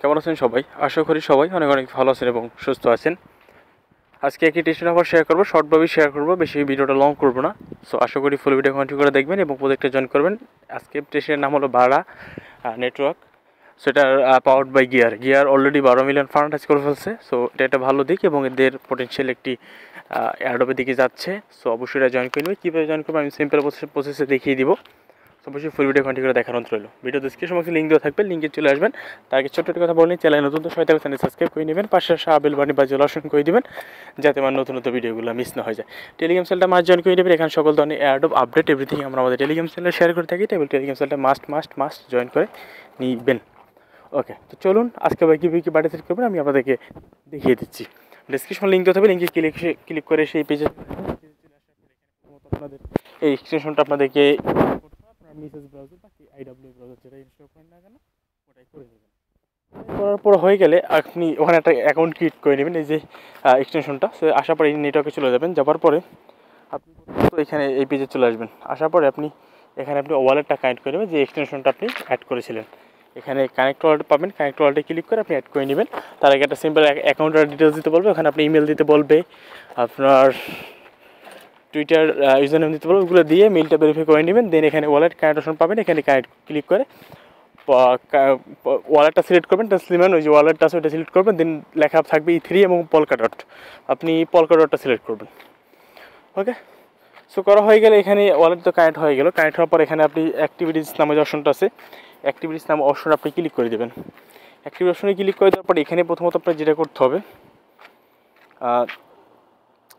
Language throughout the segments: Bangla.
কেমন আছেন সবাই? আশা করি সবাই অনেক অনেক ভালো আছেন এবং সুস্থ আছেন। আজকে একটি টেস্টের অফার শেয়ার করবো, শর্টভাবে শেয়ার করবো, বেশি ভিডিওটা লং করবো না। সো আশা করি ফুল ভিডিও কন্টিনিউ করে দেখবেন এবং প্রজেক্টে জয়েন করবেন। আজকে টেস্টের নাম হলো বাড়া নেটওয়ার্ক। সো এটা powered by gear already 12 million fund touch করে ফেলছে। সো এটা একটা ভালো দিক এবং এদের পোটেনশিয়াল একটি এয়ারড্রপের দিকে যাচ্ছে। সো অবশ্যই এটা জয়েন করে নেবে। কীভাবে জয়েন করবো আমি সিম্পল প্রসেসে দেখিয়ে দিব। অবশ্যই ফুল ভিডিও কন্টিনিউ করে দেখার অনুরোধ রইল। ভিডিও ডিসক্রিপশন বক্সে লিঙ্ক দেওয়া থাকবে, লিঙ্কে চলে আসবেন। তার আগে ছোট্ট একটা কথা বলেন, চ্যানেল নতুন তো সবাই চ্যানেল সাবস্ক্রাইব করে নেবেন, পাশে বেল বাটন বাজিয়ে অল করে দিবেন, যাতে আমার নতুন নতুন ভিডিওগুলো মিস না হয়ে যায়। টেলিগ্রাম চ্যানেলটা মাস্ট জয়েন করে নেবেন। এখানে সকল ধরনের এয়ারড্রপ আপডেট এভরিথিং আমরা আমাদের টেলিগ্রাম চ্যানেলে শেয়ার করে থাকি। টেলিগ্রাম চ্যানেলটা মাস্ট জয়েন করে নিবেন। ওকে, তো চলুন আজকে কী বাড়ি সেট করবেন আমি আপনাদেরকে দেখিয়ে দিচ্ছি। ডিসক্রিপশন লিঙ্ক দেওয়া থাকবে, লিঙ্কে ক্লিক করে সেই পেজে আপনাদের এই এক্সটেনশনটা আপনাদেরকে মেসেজ ব্রাউজার বা আইডব্লিউ ব্রাউজার যেটা ইনস্টল করেন না কেন ওটাই করে দেবেন। করার পর হয়ে গেলে আপনি ওখানে একটা অ্যাকাউন্ট ক্রিয়েট করে নেবেন, এই যে এক্সটেনশনটা। সো আসার পরে এই নেটওয়ার্কে চলে যাবেন, যাওয়ার পরে আপনি এখানে এই পেজে চলে আসবেন। আসার পরে আপনি ওয়ালেটটা কানেক্ট করে নেবেন, যে এক্সটেনশনটা আপনি অ্যাড করেছিলেন। এখানে কানেক্ট ওয়ালেট পাবেন, কানেক্ট ওয়ালেটে ক্লিক করে আপনি অ্যাড করে নেবেন। তার আগে একটা সিম্পল অ্যাকাউন্টের ডিটেলস দিতে বলবে, ওখানে আপনি ইমেল দিতে বলবে, আপনার টুইটার ইউজার নেম দিতে বলবো, ওগুলো দিয়ে মেলটা ভেরিফাই করে নেবেন। দেন এখানে ওয়ালেট কানেক্ট অপশন পাবেন, এখানে কানেক্ট ক্লিক করে ওয়ালেটটা সিলেক্ট করবেন। স্লিমান ওই যে ওয়ালেটটা আছে ওইটা সিলেক্ট করবেন। দেন লেখা থাকবে E3 এবং পলকা ডট, আপনি পলকা ডটটা সিলেক্ট করবেন। ওকে, সো করা হয়ে গেলে এখানে ওয়ালেট তো কানেক্ট হয়ে গেল। কানেক্ট হওয়ার পর এখানে আপনি অ্যাক্টিভিটিস নামে যে অপশনটা আছে, অ্যাক্টিভিটিস নামে অপশন আপনি ক্লিক করে দেবেন। অ্যাক্টিভিটি অপশনে ক্লিক করে দেওয়ার পর এখানে প্রথমত আপনার যেটা করতে হবে,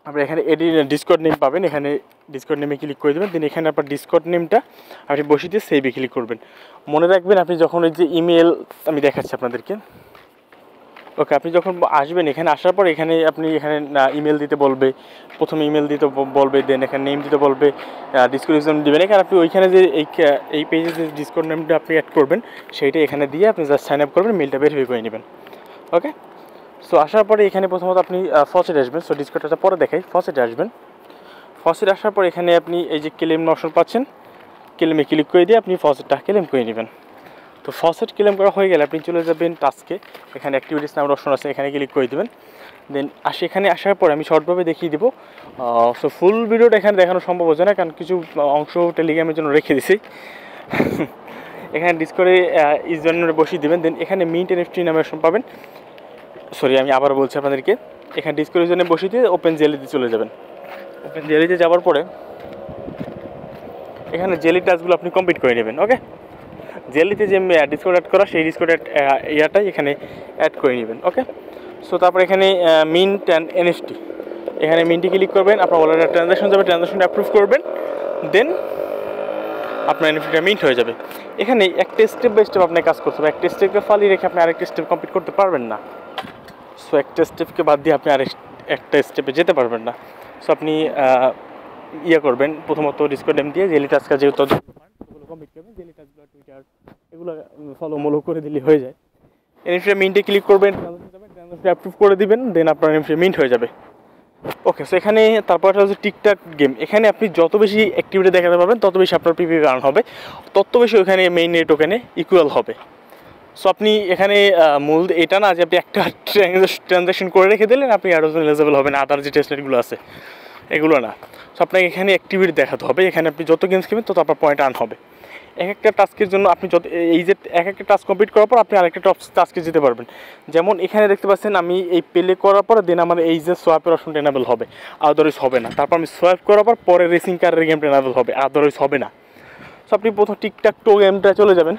আপনি এখানে ডিসকর্ড নেম পাবেন, এখানে ডিসকর্ড নেমে ক্লিক করে দেবেন। দেন এখানে আপনার ডিসকর্ড নেমটা আপনি বসিয়ে দিয়ে সেভে ক্লিক করবেন। মনে রাখবেন আপনি যখন ওই যে ইমেল আমি দেখাচ্ছি আপনাদেরকে, ওকে, আপনি যখন আসবেন এখানে আসার পর এখানে ইমেল দিতে বলবে, প্রথমে ইমেল দিতে বলবে, দেন এখানে নেম দিতে বলবে, ডিসক্রিপশন দেবেন। এখানে আপনি ওইখানে যে এই পেজে যে ডিসকর্ড নেমটা আপনি অ্যাড করবেন সেইটা এখানে দিয়ে আপনি জাস্ট সাইন আপ করবেন, মেলটা ভেরিফাই করে নেবেন। ওকে, সো আসার পরে এখানে প্রথমত আপনি ফসেটে আসবেন। সো ডিসকর্ডটা পরে দেখাই, ফসেটে আসবেন। ফসেট আসার পর এখানে আপনি এই যে ক্লেম অপশন পাচ্ছেন, ক্লেমে ক্লিক করে দিয়ে আপনি ফসেটটা ক্লেম করে নেবেন। তো ফসেট ক্লেম করা হয়ে গেলে আপনি চলে যাবেন টাস্কে, এখানে অ্যাক্টিভিটিস নামের অপশন আছে, এখানে ক্লিক করে দেবেন। দেন এখানে আসার পর আমি শর্টভাবে দেখিয়ে দেবো। সো ফুল ভিডিওটা এখানে দেখানো সম্ভব হচ্ছে না, কারণ কিছু অংশ টেলিগ্রামের জন্য রেখে দিছি। এখানে ডিসকর্ডে ইউজারনেমে বসিয়ে দেবেন। দেন এখানে মিন্ট এনএফটি নামের অপশন পাবেন। সরি, আমি আবার বলছি আপনাদেরকে, এখানে ডিসকশনে বসিয়ে দিয়ে ওপেন জেলিতে চলে যাবেন। ওপেন জেলিতে যাওয়ার পরে এখানে জেলি টাস্কগুলো আপনি কমপ্লিট করে নেবেন। ওকে, জেলিতে যে ডিসকর্ড অ্যাড করা সেই ডিসকর্ড ইয়াটাই এখানে অ্যাড করে নেবেন। ওকে, সো তারপর এখানে মিন্ট অ্যান্ড এনএফটি, এখানে মিন্টে ক্লিক করবেন, আপনার ওয়ালেটে ট্রানজাকশন যাবে, ট্রানজাকশনটা অ্যাপ্রুভ করবেন, দেন আপনার এনএফটিটা মিন্ট হয়ে যাবে। এখানে একটা স্টেপ বাই স্টেপ আপনার কাজ করতে হবে, একটা স্টেপকে ফালিয়ে রেখে আপনি আরেকটা স্টেপ কমপ্লিট করতে পারবেন না। সো একটা স্টেপকে বাদ দিয়ে আপনি একটা স্টেপে যেতে পারবেন না। সো আপনি করবেন, প্রথমত ডিসকর্ড নেম দিয়ে জেলি টাস্ক যেহেতু ওগুলো কমপ্লিট করবেন, জেলি টাস্কগুলো টুইটার এগুলো ফলো করে দিলে হয়ে যায়। এনএফটি মিন্টে ক্লিক করবেন, ট্রানজাকশন অ্যাপ্রুভ করে দিবেন, দেন আপনার এনএফটি মিন্ট হয়ে যাবে। ওকে, সো এখানে তারপর হচ্ছে টিকটাক গেম। এখানে আপনি যত বেশি অ্যাক্টিভিটি দেখাতে পারবেন তত বেশি আপনার পিপি আর্ন হবে, তত বেশি ওখানে মেইন রেট ওখানে ইকুয়াল হবে। সো আপনি এখানে মূল এটা না যে আপনি একটা ট্রানজাকশন করে রেখে দিলেন আপনি আরও এলিজিবল হবেন, আদার যে টেস্টনেটগুলো আছে এগুলো না। সো আপনাকে এখানে অ্যাক্টিভিটি দেখাতে হবে। এখানে আপনি যত গেমস খেলবেন তত আপনার পয়েন্ট আর্ন হবে। এক একটা টাস্কের জন্য আপনি এই যে এক একটা টাস্ক কমপ্লিট করার পর আপনি আরেকটা টাস্কে যেতে পারবেন। যেমন এখানে দেখতে পাচ্ছেন আমি এই প্লে করার পরে দেন আমার এই যে সোয়াপের অপশনটা এনাবেল হবে, আদারওয়াইজ হবে না। তারপর আমি সোয়াপ করার পর পরে রেসিং কারের গেমটা এনাবেল হবে, আদারওয়াইজ হবে না। সো আপনি প্রথম টিকটাক টো গেমটা চলে যাবেন,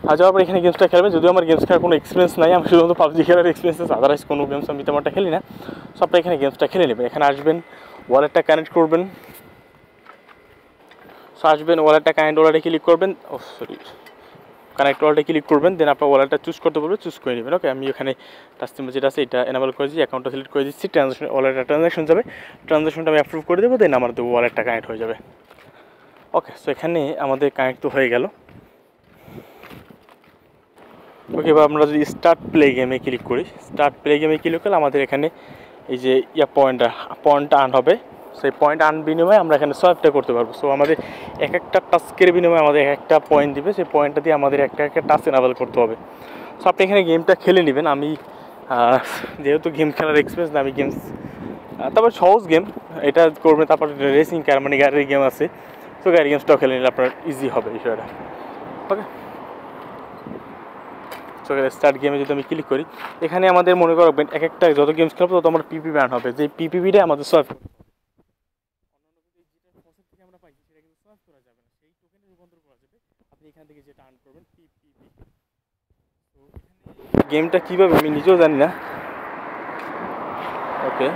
আর যাওয়ার পর এখানে গেমসটা খেলবেন। যদিও আমার গেমস খেলার কোনো এক্সপিরিয়েন্স নাই, আমি শুধুমাত্র পাবজি খেলার এক্সপিরিয়েন্স আছে, আদারওয়াইজ কোনো গেমস আমি তেমনটা খেলি না। সো আপনি এখানে গেমসটা খেলে নেবেন। এখানে আসবেন, ওয়ালেটটা কানেক্ট করবেন। সো আসবেন, ওয়ালেটটা ওয়ালেটে ক্লিক করবেন, কানেক্ট ওয়ালেটে ক্লিক করবেন, দেন আপনার ওয়ালেটটা চুজ করতে বলবে, চুজ করে নেবেন। ওকে, আমি এখানে টাস্ক যেটা আছে এটা এনাবেল করে দিচ্ছি, অ্যাকাউন্টটা সিলেক্ট করে দিচ্ছি, ট্রানজাকশন ওয়ালেটটা ট্রানজাকশন যাবে, ট্রানজাকশনটা আমি অ্যাপ্রুভ করে দেবো, দেন আমার ওয়ালেটটা কানেক্ট হয়ে যাবে। ওকে, সো এখানে আমাদের কানেক্ট তো হয়ে গেল। ওকে, এবার আমরা যদি স্টার্ট প্লে গেমে ক্লিক করি, স্টার্ট প্লে গেমে ক্লিক করলে আমাদের এখানে এই যে পয়েন্টটা আর্ন হবে। সেই পয়েন্ট আর্ন বিনিময়ে আমরা এখানে সোয়াইপটা করতে পারবো। সো আমাদের এক একটা টাস্কের বিনিময়ে আমাদের এক একটা পয়েন্ট দিবে, সেই পয়েন্টটা দিয়ে আমাদের একটা টাস্ক এনাবেল করতে হবে। সো আপনি এখানে গেমটা খেলে নেবেন। আমি যেহেতু গেম খেলার এক্সপিরিয়েন্স না, আমি গেমস তারপর সহজ গেম এটা করবেন। তারপর রেসিং কার মানে গাড়ির গেম আছে, তো গাড়ির গেমসটাও খেলে নিলে আপনার ইজি হবে বিষয়টা। ওকে, সো স্টার্ট গেমে যদি আমি ক্লিক করি, এখানে আমাদের মনে করবেন এক একটা যত গেমস খেলবো তত আমার পিপি ব্যান হবে, যে পিপিবিটা আমাদের সোয়াপ আমরা পাই সেটা কিন্তু সোয়াপ করা যাবে না, সেই টোকেনে রূপান্তর করা যাবে। আপনি এখান থেকে যেটা আর্ন করবেন পিপিবি। তো এখানে গেমটা কীভাবে আমি নিজেও জানি না। ওকে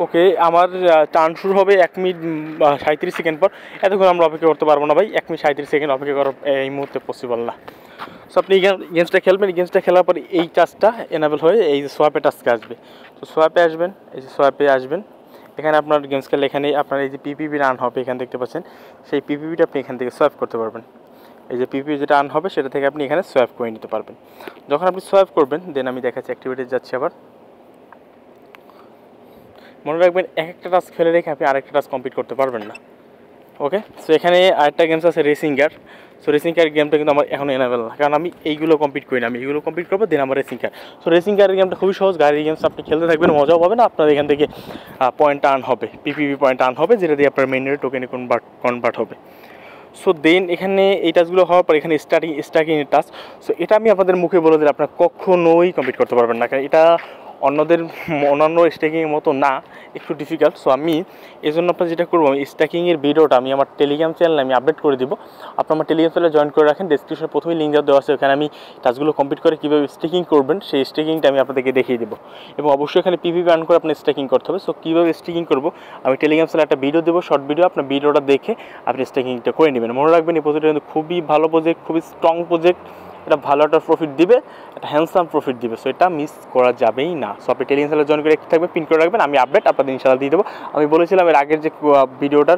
ওকে, আমার টার্ন শুরু হবে 1 মিনিট 37 সেকেন্ড পর। এতক্ষণ আমরা অপেক্ষা করতে পারবো না ভাই, 1 মিনিট 37 সেকেন্ড অপেক্ষা করা এই মুহূর্তে পসিবল না। সো আপনি গেমসটা খেলবেন, গেমসটা খেলার পরে এই টাস্কটা এনাবেল হয়ে এই যে সোয়াপে টাস্কে আসবে। তো সোয়াপে আসবেন, এই যে সোয়াপে আসবেন, এখানে আপনার গেমস খেলে এখানে আপনার এই যে পিপিবি রান হবে এখানে দেখতে পাচ্ছেন, সেই পিপিবিটা আপনি এখান থেকে সোয়াপ করতে পারবেন। এই যে পিপিবি যেটা রান হবে সেটা থেকে আপনি এখানে সোয়াপ করে নিতে পারবেন। যখন আপনি সোয়াপ করবেন দেন আমি দেখাচ্ছি, অ্যাক্টিভিটি যাচ্ছি আবার। মনে রাখবেন এক একটা টাস্ক ফেলে রেখে আপনি আরেকটা টাস্ক কমপ্লিট করতে পারবেন না। ওকে, সো এখানে আরেকটা গেমস আছে racing car. So racing car গেমটা কিন্তু আমার এখন এনাবেল না, কারণ আমি এইগুলো কমপ্লিট করি না। আমি এইগুলো কমপ্লিট করবো দেন আমার রেসিং কার। সো রেসিং কারের গেমটা খুবই সহজ, গাড়ির গেমস আপনি খেলতে থাকবেন, মজাও পাবেন, আপনার এখান থেকে পয়েন্ট আর্ন হবে, পিপিবি পয়েন্ট আর্ন হবে, যেটা দিয়ে আপনার মেইনের টোকেনে কনভার্ট হবে। সো দেন এখানে এই টাস্কগুলো হওয়ার পর এখানে স্টার্টিং টাস্ক। সো এটা আমি আপনাদের মুখে বলে দিলে আপনারা কখনোই কমপ্লিট করতে পারবেন না, কারণ এটা অন্যান্য স্ট্যাকিংয়ের মতো না, একটু ডিফিকাল্ট। সো আমি এই জন্য আপনার যেটা করবো, আমি স্ট্যাকিংয়ের ভিডিওটা আমি আমার টেলিগ্রাম চ্যানেলে আমি আপডেট করে দিব। আপনার আমার টেলিগ্রাম চ্যানেলে জয়েন করে রাখেন, ডেসক্রিপশনে প্রথমেই লিঙ্ক দেওয়া আছে, ওখানে আমি টাস্কগুলো কমপ্লিট করে কীভাবে স্ট্যাকিং করবেন সেই স্ট্যাকিংটা আমি আপনাদেরকে দেখিয়ে দেবো। এবং অবশ্যই এখানে পিপিপি আর্ন করে আপনার স্ট্যাকিং করতে হবে। সো কীভাবে স্ট্যাকিং করবো আমি টেলিগ্রাম চ্যানেলে একটা ভিডিও দেবো, শর্ট ভিডিও, আপনার ভিডিওটা দেখে আপনি স্ট্যাকিংটা করে নেবেন। মনে রাখবেন এই প্রজেক্টটা কিন্তু খুবই ভালো প্রজেক্ট, খুবই স্ট্রং প্রজেক্ট, এটা ভালো একটা প্রফিট দিবে, একটা হ্যান্ডসাম প্রফিট দিবে। সো এটা মিস করা যাবেই না। সো আপনি টেলিগ্রাম চ্যানেলে জয়েন করে থাকবে, পিন করে রাখবেন, আমি আপডেট আপনাদের ইনশাআল্লাহ দিয়ে দেবো। আমি বলেছিলাম এর আগের যে ভিডিওটার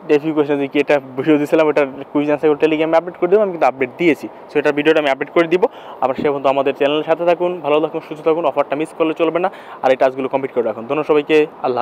ডেফিকেশন যে কি এটা ভিডিও দিয়েছিলাম, ওটার কুইজ আনসার টেলিগ্রামে আপডেট করে দেবো, আমি কিন্তু আপডেট দিয়েছি। সো এটার ভিডিওটা আমি আপডেট করে দিব। আবার সে পর্যন্ত আমাদের চ্যানেলের সাথে থাকুন, ভালো থাকুন, সুস্থ থাকুন, অফারটা মিস করলে চলবে না, আর এই টাস্কগুলো কমপ্লিট করে রাখুন। ধন্যবাদ সবাইকে, আল্লাহ।